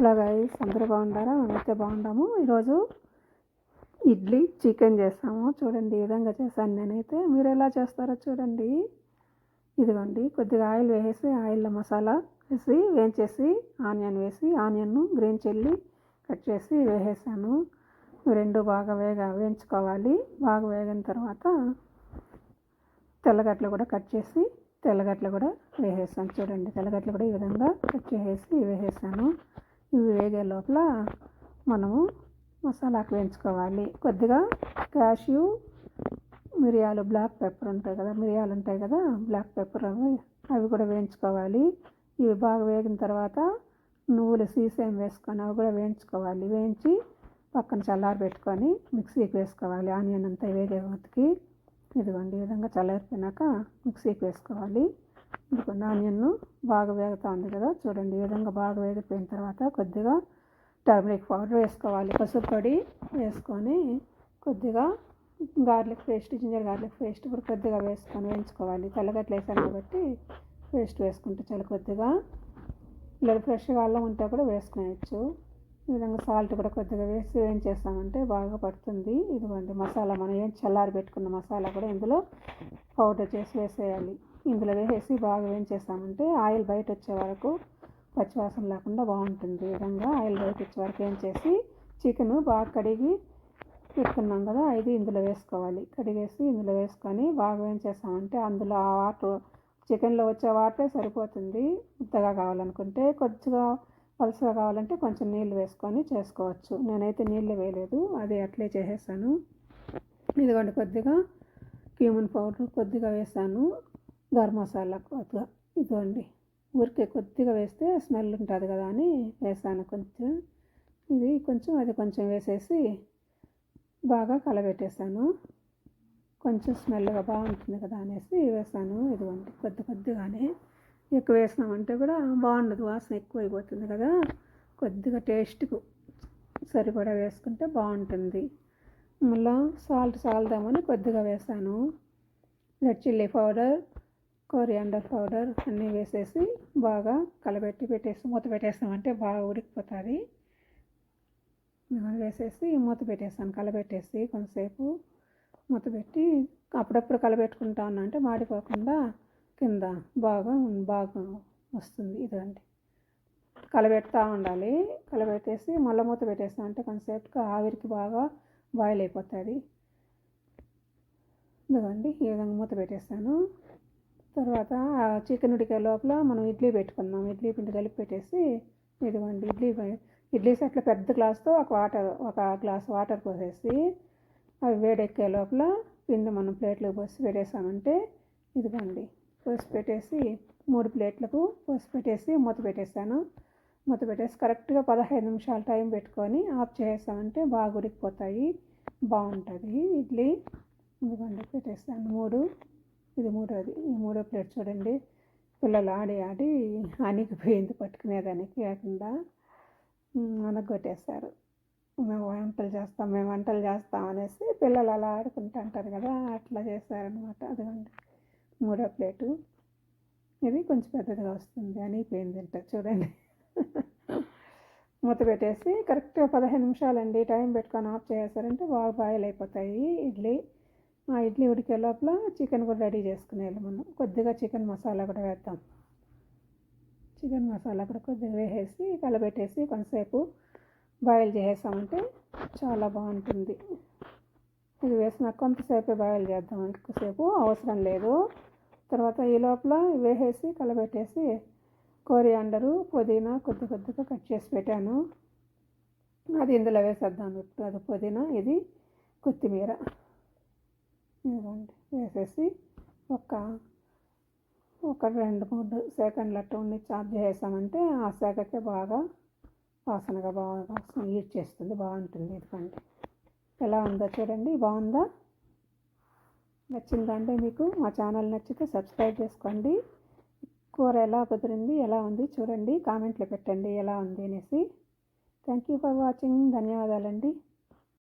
Hello guys, అందరూ బాగుంటారా? మేమైతే బాగుంటాము. ఈరోజు ఇడ్లీ చికెన్ చేస్తాము. చూడండి ఈ విధంగా చేశాను నేనైతే. మీరు ఎలా చేస్తారో చూడండి. ఇదిగోండి, కొద్దిగా ఆయిల్ వేసేసి ఆయిల్లో మసాలా వేసి వేయించేసి ఆనియన్ వేసి ఆనియన్ను గ్రీన్ చిల్లీ కట్ చేసి వేసేసాను. రెండు బాగా వేయించుకోవాలి. బాగా వేగిన తర్వాత తెల్లగడ్డలు కూడా కట్ చేసి తెల్లగడ్డలు కూడా వేసేసాను. చూడండి, తెల్లగడ్డలు కూడా ఈ విధంగా కట్ చేసేసి వేసేసాను. ఇవి వేగే లోపల మనము మసాలాకు వేయించుకోవాలి. కొద్దిగా క్యాష్యూ, మిరియాలు, బ్లాక్ పెప్పర్ ఉంటాయి కదా, మిరియాలు ఉంటాయి కదా, బ్లాక్ పెప్పర్ అవి కూడా వేయించుకోవాలి. ఇవి బాగా వేగిన తర్వాత నువ్వులు సీసేం వేసుకొని అవి కూడా వేయించుకోవాలి. వేయించి పక్కన చల్లారి పెట్టుకొని మిక్సీకి వేసుకోవాలి. ఆనియన్ అంతా వేగే వతికి ఇదిగోండి ఈ విధంగా చల్లారిపోయినాక మిక్సీకి వేసుకోవాలి. ఇదిగోండి ఆనియన్ బాగా వేగుతూ ఉంది కదా, చూడండి ఈ విధంగా బాగా వేగిపోయిన తర్వాత కొద్దిగా టర్మరిక్ పౌడర్ వేసుకోవాలి. పసుపు పొడి వేసుకొని కొద్దిగా garlic paste, ginger garlic paste కూడా కొద్దిగా వేసుకొని వేయించుకోవాలి. తెల్లగడ్డలు వేసాను కాబట్టి పేస్ట్ వేసుకుంటే చాలా కొద్దిగా, లేదా ఫ్రెష్గా అల్లం ఉంటే కూడా వేసుకునేయచ్చు. ఈ విధంగా సాల్ట్ కూడా కొద్దిగా వేసి వేయించేస్తామంటే బాగా పడుతుంది. ఇదిగోండి మసాలా, మనం ఏం చల్లారి పెట్టుకున్న మసాలా కూడా ఇందులో పౌడర్ చేసి వేసేయాలి. ఇందులో వేసేసి బాగా వేయించేస్తామంటే ఆయిల్ బయట వచ్చే వరకు పచ్చివాసన లేకుండా బాగుంటుంది. ఈ విధంగా ఆయిల్ బయట వచ్చే వరకు వేయించేసి చికెన్ బాగా కడిగి పెట్టుకున్నాం కదా, ఇది ఇందులో వేసుకోవాలి. కడిగేసి ఇందులో వేసుకొని బాగా వేయించేస్తామంటే అందులో ఆ వాటర్, చికెన్లో వచ్చే వాటరే సరిపోతుంది. ముద్దగా కావాలనుకుంటే, కొద్దిగా పలుసగా కావాలంటే కొంచెం నీళ్ళు వేసుకొని చేసుకోవచ్చు. నేనైతే నీళ్ళు వేయలేదు, అది అట్లే చేసేసాను. ఇదిగోండి కొద్దిగా క్యూమిన్ పౌడర్ కొద్దిగా వేసాను, గరం మసాలా కొద్దిగా, ఇదిగోండి ఊరికే కొద్దిగా వేస్తే స్మెల్ ఉంటుంది కదా అని వేసాను కొంచెం. ఇది కొంచెం అది కొంచెం వేసేసి బాగా కలబెట్టేసాను. కొంచెం స్మెల్గా బాగుంటుంది కదా అనేసి వేసాను. ఇదిగోండి కొద్దిగానే, ఎక్కువ వేసినామంటే కూడా బాగుండదు, వాసన ఎక్కువ అయిపోతుంది కదా. కొద్దిగా టేస్ట్కు సరిపడా వేసుకుంటే బాగుంటుంది. మళ్ళీ సాల్ట్ సాల్దామని కొద్దిగా వేసాను. Red chilli powder, coriander powder అన్నీ వేసేసి బాగా కలబెట్టి మూత పెట్టేస్తామంటే బాగా ఉడికిపోతుంది. వేసేసి మూత పెట్టేస్తాను. కలబెట్టేసి కొంతసేపు మూత పెట్టి అప్పుడప్పుడు కలబెట్టుకుంటా ఉన్నా అంటే మాడిపోకుండా కింద బాగా వస్తుంది. ఇదండి కలబెడతా ఉండాలి. కలబెట్టేసి మళ్ళీ మూత పెట్టేస్తాం అంటే కొంతసేపుకి ఆవిరికి బాగా బాయిల్ అయిపోతుంది. ఇదిగోండి ఈ విధంగా మూత పెట్టేస్తాను. తర్వాత చికెన్ ఉడికే లోపల మనం ఇడ్లీ పెట్టుకుందాం. ఇడ్లీ పిండి కలిపి పెట్టేసి ఇదిగోండి ఇడ్లీ సెట్లో పెద్ద గ్లాస్తో ఒక గ్లాస్ వాటర్ పోసేసి అవి వేడెక్కే లోపల పిండి మనం ప్లేట్లో పోసి పెట్టేసామంటే ఇదిగోండి పోసి పెట్టేసి 3 ప్లేట్లకు పోసి పెట్టేసి మూత పెట్టేస్తాను. మూత పెట్టేసి కరెక్ట్గా 15 నిమిషాలు టైం పెట్టుకొని ఆఫ్ చేసేసామంటే బాగా ఉడికిపోతాయి, బాగుంటుంది ఇడ్లీ. ఇదిగోండి పెట్టేస్తాను. ఇది మూడోది. ఈ మూడో ప్లేట్ చూడండి, పిల్లలు ఆడి అనిగిపోయింది, పట్టుకునేదానికి కాకుండా అనగొట్టేస్తారు. మేము వంటలు చేస్తాం అనేసి పిల్లలు అలా ఆడుకుంటూ అంటారు కదా, అట్లా చేస్తారనమాట. అదిగోండి మూడో ప్లేటు, ఇది కొంచెం పెద్దదిగా వస్తుంది, అనిగిపోయింది అంట చూడండి. మూత పెట్టేసి కరెక్ట్గా 15 నిమిషాలండి టైం పెట్టుకొని ఆఫ్ చేసేసారంటే బాగా బాయిల్ అయిపోతాయి ఇడ్లీ. ఆ ఇడ్లీ ఉడికే లోపల చికెన్ కూడా రెడీ చేసుకునేయాలి. మనం కొద్దిగా చికెన్ మసాలా కూడా వేద్దాం. చికెన్ మసాలా కూడా కొద్దిగా వేసేసి కలబెట్టేసి కొంతసేపు బాయిల్ చేసేసామంటే చాలా బాగుంటుంది. ఇది వేసిన కొంతసేపే బాయిల్ చేద్దాం, ఎక్కువసేపు అవసరం లేదు. తర్వాత ఈ లోపల వేసేసి కలబెట్టేసి కొరియాండరు, పుదీనా కొద్దిగా కట్ చేసి పెట్టాను, అది ఇందులో వేసేద్దాం. ఇప్పుడు అది పుదీనా, ఇది కొత్తిమీర ఇదిగోండి వేసేసి ఒక 2-3 సెకండ్లు అట్టు ఉండి చాప్ చేసామంటే ఆ సెగకే బాగా వాసనగా బాగా హీట్ చేస్తుంది, బాగుంటుంది. ఇదిగోండి ఎలా ఉందో చూడండి, బాగుందా? నచ్చిందంటే మీకు మా ఛానల్ నచ్చితే సబ్స్క్రైబ్ చేసుకోండి. కూర ఎలా కుదిరింది, ఎలా ఉంది చూడండి, కామెంట్లో పెట్టండి ఎలా ఉంది అనేసి. Thank you for watching. ధన్యవాదాలండి.